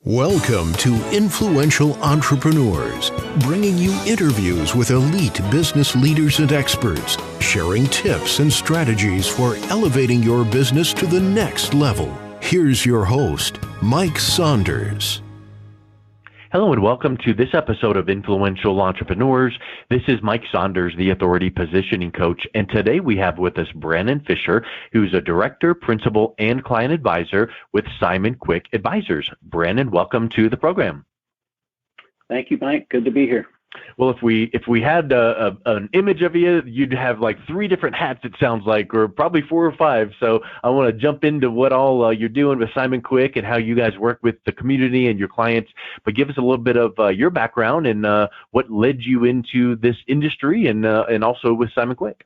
Welcome to Influential Entrepreneurs, bringing you interviews with elite business leaders and experts, sharing tips and strategies for elevating your business to the next level. Here's your host, Mike Saunders. Hello and welcome to this episode of Influential Entrepreneurs. This is Mike Saunders, the Authority Positioning Coach, and today we have with us Brannon Fisher, who's a Director, Principal, and Client Advisor with Simon Quick Advisors. Brannon, welcome to the program. Thank you, Mike. Good to be here. Well, if we had an image of you, you'd have like 3 different hats, it sounds like, or probably 4 or 5. So I want to jump into what all you're doing with Simon Quick and how you guys work with the community and your clients. But give us a little bit of your background and what led you into this industry and also with Simon Quick.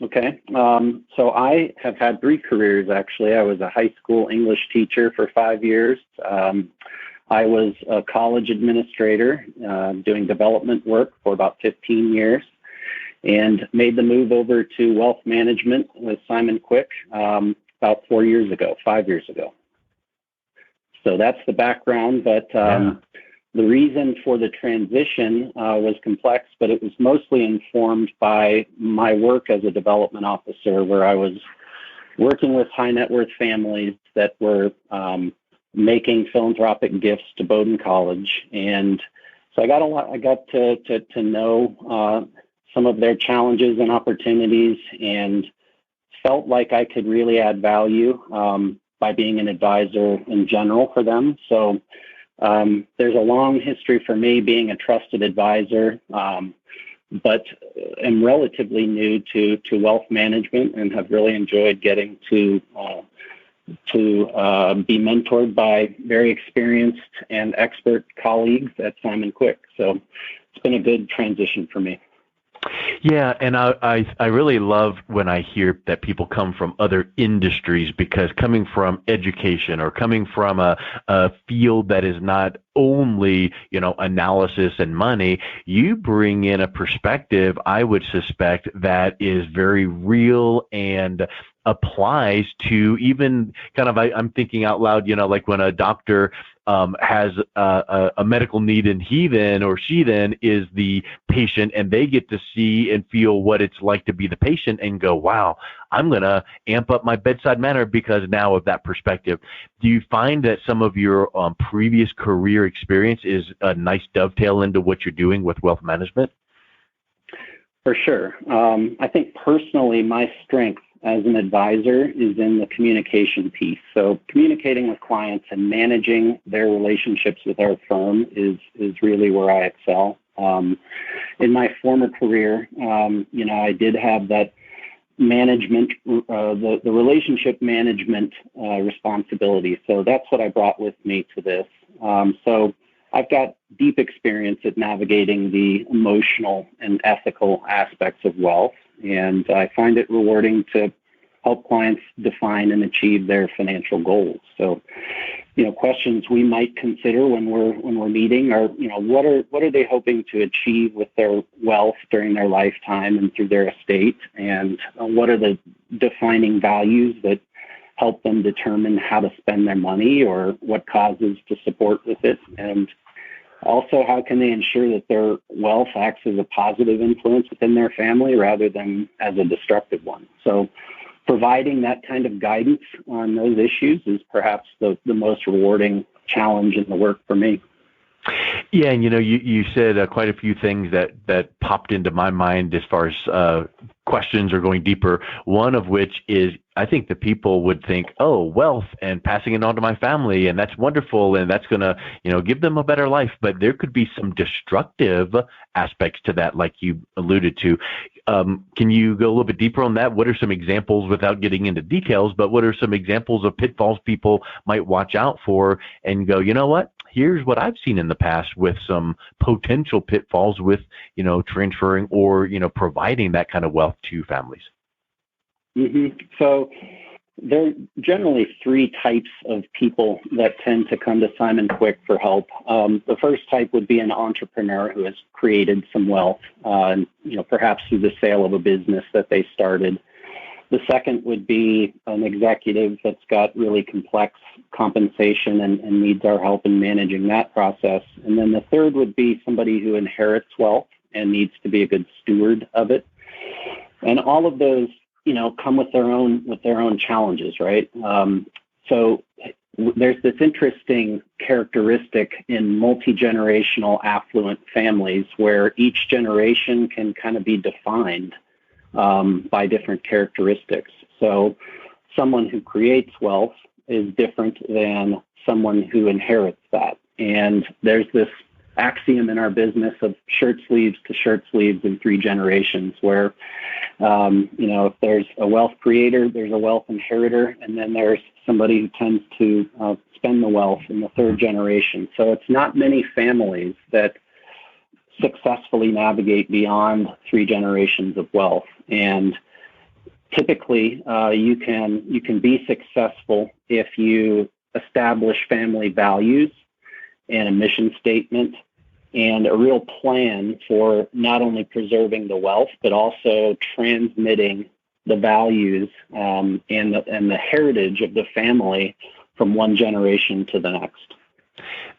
Okay. So I have had 3 careers, actually. I was a high school English teacher for 5 years. I was a college administrator doing development work for about 15 years and made the move over to wealth management with Simon Quick about 5 years ago. So that's the background, but the reason for the transition was complex, but it was mostly informed by my work as a development officer, where I was working with high net worth families that were making philanthropic gifts to Bowdoin College. And so I got to know some of their challenges and opportunities and felt like I could really add value by being an advisor in general for them. So there's a long history for me being a trusted advisor, but am relatively new to wealth management and have really enjoyed getting to be mentored by very experienced and expert colleagues at Simon Quick. So it's been a good transition for me. Yeah, and I really love when I hear that people come from other industries, because coming from education or coming from a field that is not only, analysis and money, you bring in a perspective, I would suspect, that is very real and applies to even kind of, I'm thinking out loud, like when a doctor has a medical need and he then is the patient, and they get to see and feel what it's like to be the patient and go, wow, I'm going to amp up my bedside manner because now of that perspective. Do you find that some of your previous career experience is a nice dovetail into what you're doing with wealth management? For sure. I think personally, my strength as an advisor is in the communication piece. So communicating with clients and managing their relationships with our firm is really where I excel. In my former career, I did have that management, the relationship management responsibility. So that's what I brought with me to this. So I've got deep experience at navigating the emotional and ethical aspects of wealth, and I find it rewarding to help clients define and achieve their financial goals. So, questions we might consider when we're meeting are, what are they hoping to achieve with their wealth during their lifetime and through their estate, and what are the defining values that help them determine how to spend their money or what causes to support with it, and also, how can they ensure that their wealth acts as a positive influence within their family rather than as a destructive one? So providing that kind of guidance on those issues is perhaps the most rewarding challenge in the work for me. Yeah, and you said quite a few things that popped into my mind as far as questions or going deeper. One of which is, I think the people would think, oh, wealth and passing it on to my family, and that's wonderful, and that's going to, give them a better life. But there could be some destructive aspects to that, like you alluded to. Can you go a little bit deeper on that? What are some examples, without getting into details, but what are some examples of pitfalls people might watch out for and go, you know what? Here's what I've seen in the past with some potential pitfalls with, transferring or, providing that kind of wealth to families. Mm-hmm. So there are generally 3 types of people that tend to come to Simon Quick for help. The first type would be an entrepreneur who has created some wealth, perhaps through the sale of a business that they started. The second would be an executive that's got really complex compensation and needs our help in managing that process. And then the third would be somebody who inherits wealth and needs to be a good steward of it. And all of those, come with their own challenges, right? So there's this interesting characteristic in multi-generational affluent families where each generation can kind of be defined by different characteristics. So someone who creates wealth is different than someone who inherits that. And there's this axiom in our business of shirt sleeves to shirt sleeves in 3 generations where, if there's a wealth creator, there's a wealth inheritor, and then there's somebody who tends to spend the wealth in the 3rd generation. So it's not many families that successfully navigate beyond 3 generations of wealth. And typically, you can be successful if you establish family values and a mission statement and a real plan for not only preserving the wealth, but also transmitting the values and the heritage of the family from one generation to the next.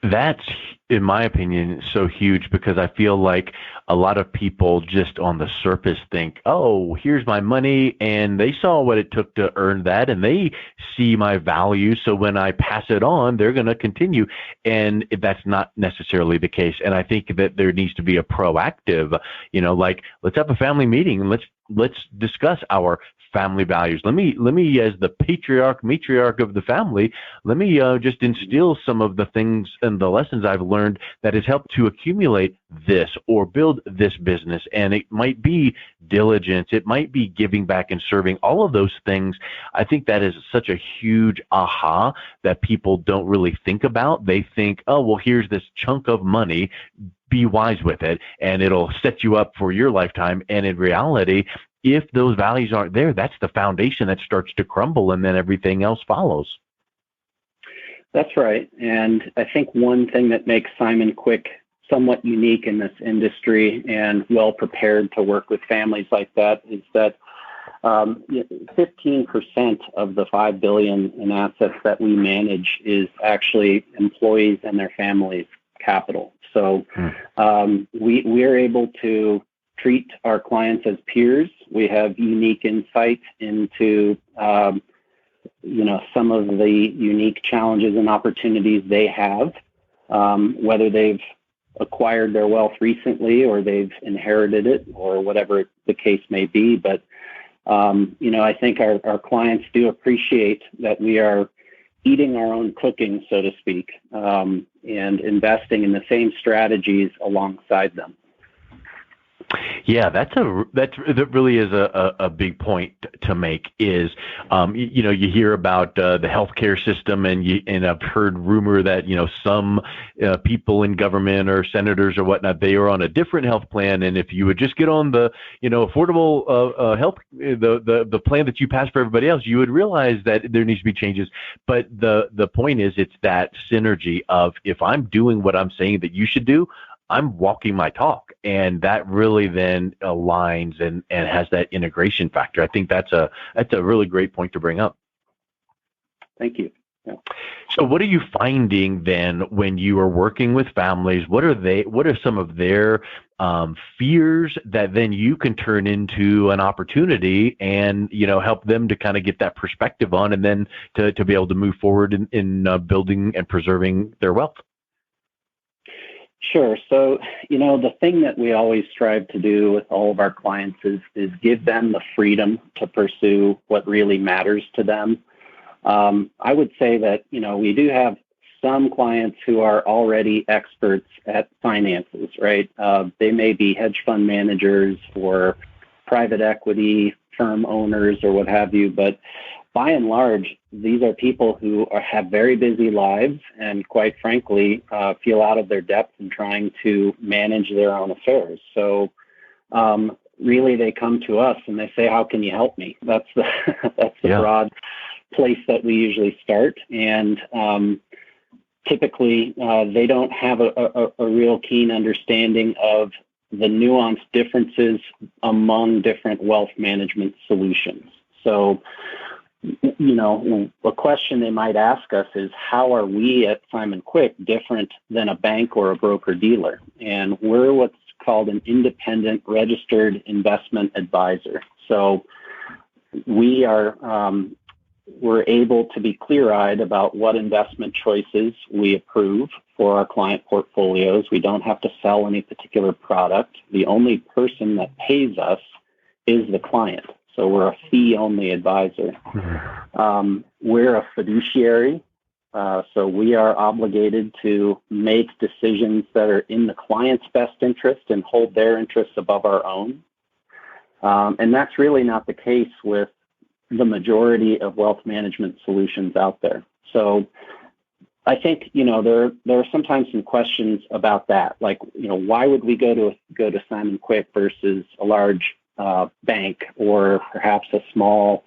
That's, in my opinion, so huge because I feel like a lot of people just on the surface think, oh, here's my money, and they saw what it took to earn that, and they see my value, so when I pass it on, they're going to continue. And that's not necessarily the case. And I think that there needs to be a proactive, like, let's have a family meeting and let's discuss our family values. Let me as the matriarch of the family, let me just instill some of the things and the lessons I've learned that has helped to accumulate this or build this business. And it might be diligence, it might be giving back and serving, all of those things. I think that is such a huge aha that people don't really think about. They think, oh, well, here's this chunk of money, be wise with it, and it'll set you up for your lifetime. And in reality, if those values aren't there, that's the foundation that starts to crumble, and then everything else follows. That's right. And I think one thing that makes Simon Quick somewhat unique in this industry and well prepared to work with families like that is that 15% of the $5 billion in assets that we manage is actually employees and their families' capital. So we are able to treat our clients as peers. We have unique insight into, some of the unique challenges and opportunities they have, whether they've acquired their wealth recently or they've inherited it or whatever the case may be. But, I think our clients do appreciate that we are eating our own cooking, so to speak, and investing in the same strategies alongside them. Yeah, that really is a big point to make. Is you hear about the healthcare system, and I've heard rumor that some people in government or senators or whatnot, they are on a different health plan, and if you would just get on the affordable health the plan that you pass for everybody else, you would realize that there needs to be changes. But the point is, it's that synergy of, if I'm doing what I'm saying that you should do, I'm walking my talk, and that really then aligns and has that integration factor. I think that's a really great point to bring up. Thank you. Yeah. So what are you finding then when you are working with families? What are some of their fears that then you can turn into an opportunity and, help them to kind of get that perspective on, and then to be able to move forward in building and preserving their wealth? Sure. So, the thing that we always strive to do with all of our clients is give them the freedom to pursue what really matters to them. I would say that, we do have some clients who are already experts at finances, right? They may be hedge fund managers or private equity firm owners or what have you, but by and large, these are people who have very busy lives and, quite frankly, feel out of their depth in trying to manage their own affairs. So really, they come to us and they say, how can you help me? That's the broad place that we usually start. And typically, they don't have a real keen understanding of the nuanced differences among different wealth management solutions. So, a question they might ask us is, how are we at Simon Quick different than a bank or a broker dealer? And we're what's called an independent registered investment advisor. So we're able to be clear-eyed about what investment choices we approve for our client portfolios. We don't have to sell any particular product. The only person that pays us is the client. So we're a fee-only advisor. We're a fiduciary. So we are obligated to make decisions that are in the client's best interest and hold their interests above our own. And that's really not the case with the majority of wealth management solutions out there. So I think, there are sometimes some questions about that, like, why would we go to Simon Quick versus a large bank or perhaps a small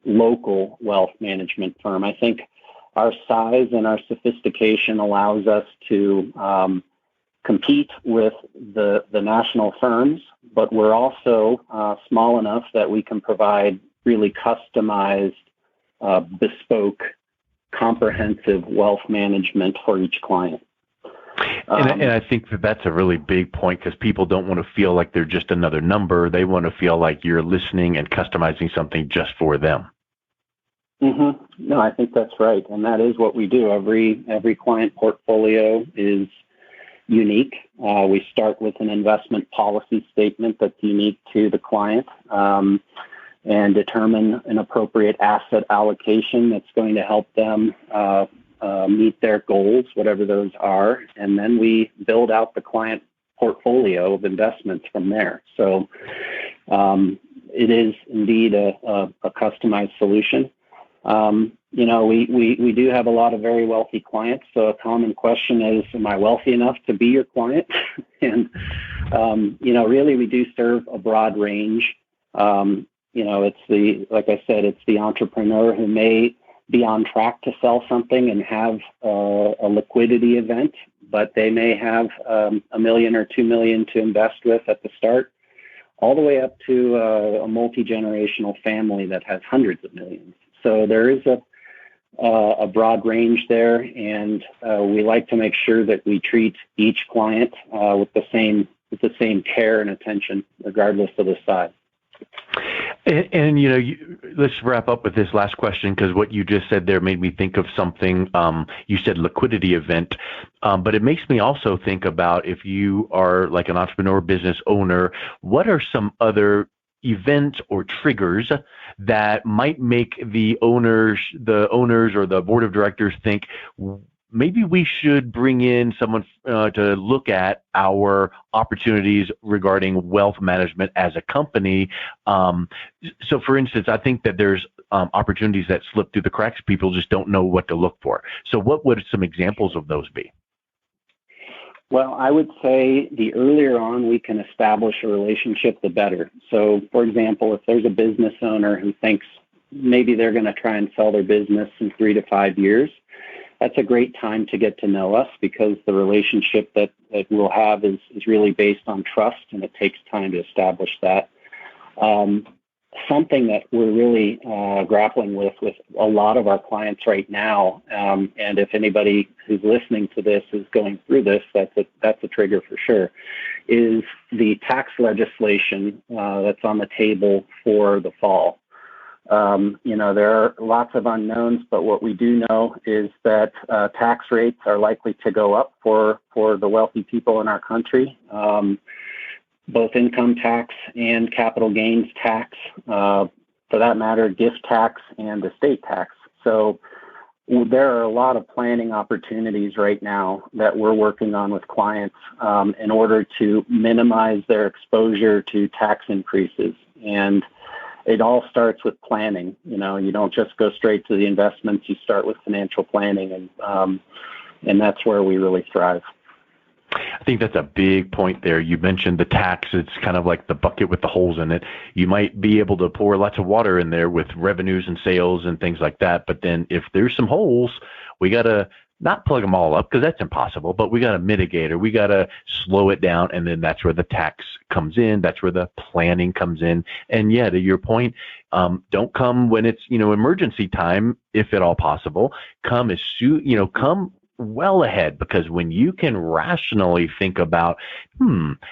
local wealth management firm? I think our size and our sophistication allows us to compete with the national firms, but we're also small enough that we can provide really customized, bespoke, comprehensive wealth management for each client. And I think that's a really big point, because people don't want to feel like they're just another number. They want to feel like you're listening and customizing something just for them. Mm-hmm. No, I think that's right. And that is what we do. Every client portfolio is unique. We start with an investment policy statement that's unique to the client, and determine an appropriate asset allocation that's going to help them meet their goals, whatever those are. And then we build out the client portfolio of investments from there. So it is indeed a customized solution. We do have a lot of very wealthy clients. So a common question is, am I wealthy enough to be your client? And, really we do serve a broad range. It's the entrepreneur who may be on track to sell something and have a liquidity event, but they may have $1 million or $2 million to invest with at the start, all the way up to a multi-generational family that has hundreds of millions. So there is a broad range there, and we like to make sure that we treat each client with the same care and attention, regardless of the size. And let's wrap up with this last question, because what you just said there made me think of something. You said liquidity event, but it makes me also think about, if you are like an entrepreneur business owner, what are some other events or triggers that might make the owners or the board of directors think, maybe we should bring in someone to look at our opportunities regarding wealth management as a company. So, for instance, I think that there's opportunities that slip through the cracks. People just don't know what to look for. So what would some examples of those be? Well, I would say the earlier on we can establish a relationship, the better. So, for example, if there's a business owner who thinks maybe they're going to try and sell their business in 3 to 5 years, that's a great time to get to know us, because the relationship that we'll have is really based on trust, and it takes time to establish that. Something that we're really grappling with a lot of our clients right now, and if anybody who's listening to this is going through this, that's a trigger for sure, is the tax legislation that's on the table for the fall. There are lots of unknowns, but what we do know is that tax rates are likely to go up for the wealthy people in our country, both income tax and capital gains tax, for that matter, gift tax and estate tax. So there are a lot of planning opportunities right now that we're working on with clients in order to minimize their exposure to tax increases. And it all starts with planning. You don't just go straight to the investments. You start with financial planning, and that's where we really thrive. I think that's a big point there. You mentioned the tax. It's kind of like the bucket with the holes in it. You might be able to pour lots of water in there with revenues and sales and things like that. But then if there's some holes, we got to not plug them all up because that's impossible, but we got to mitigate, or we got to slow it down. And then that's where the tax comes in. That's where the planning comes in. And yeah, to your point, don't come when it's, emergency time, if at all possible. Come as soon, come well ahead, because when you can rationally think about,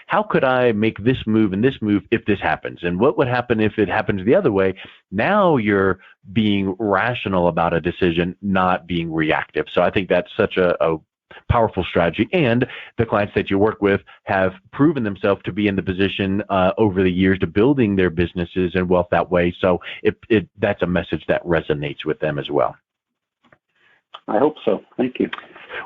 how could I make this move and this move if this happens? And what would happen if it happens the other way? Now you're being rational about a decision, not being reactive. So I think that's such a powerful strategy. And the clients that you work with have proven themselves to be in the position over the years to building their businesses and wealth that way. So that's a message that resonates with them as well. I hope so. Thank you.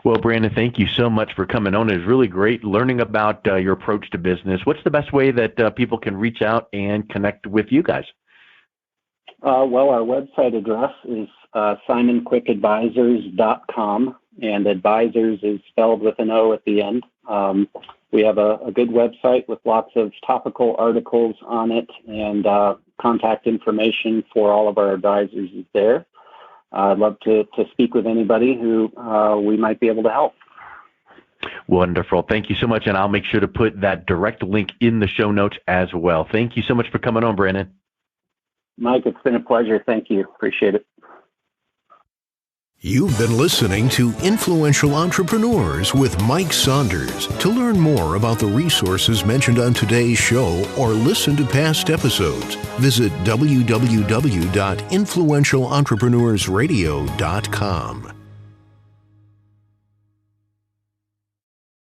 Well, Brannon, thank you so much for coming on. It was really great learning about your approach to business. What's the best way that people can reach out and connect with you guys? Well, our website address is simonquickadvisors.com, and advisors is spelled with an O at the end. We have a good website with lots of topical articles on it, and contact information for all of our advisors is there. I'd love to speak with anybody who we might be able to help. Wonderful. Thank you so much. And I'll make sure to put that direct link in the show notes as well. Thank you so much for coming on, Brannon. Mike, it's been a pleasure. Thank you. Appreciate it. You've been listening to Influential Entrepreneurs with Mike Saunders. To learn more about the resources mentioned on today's show or listen to past episodes, visit www.influentialentrepreneursradio.com.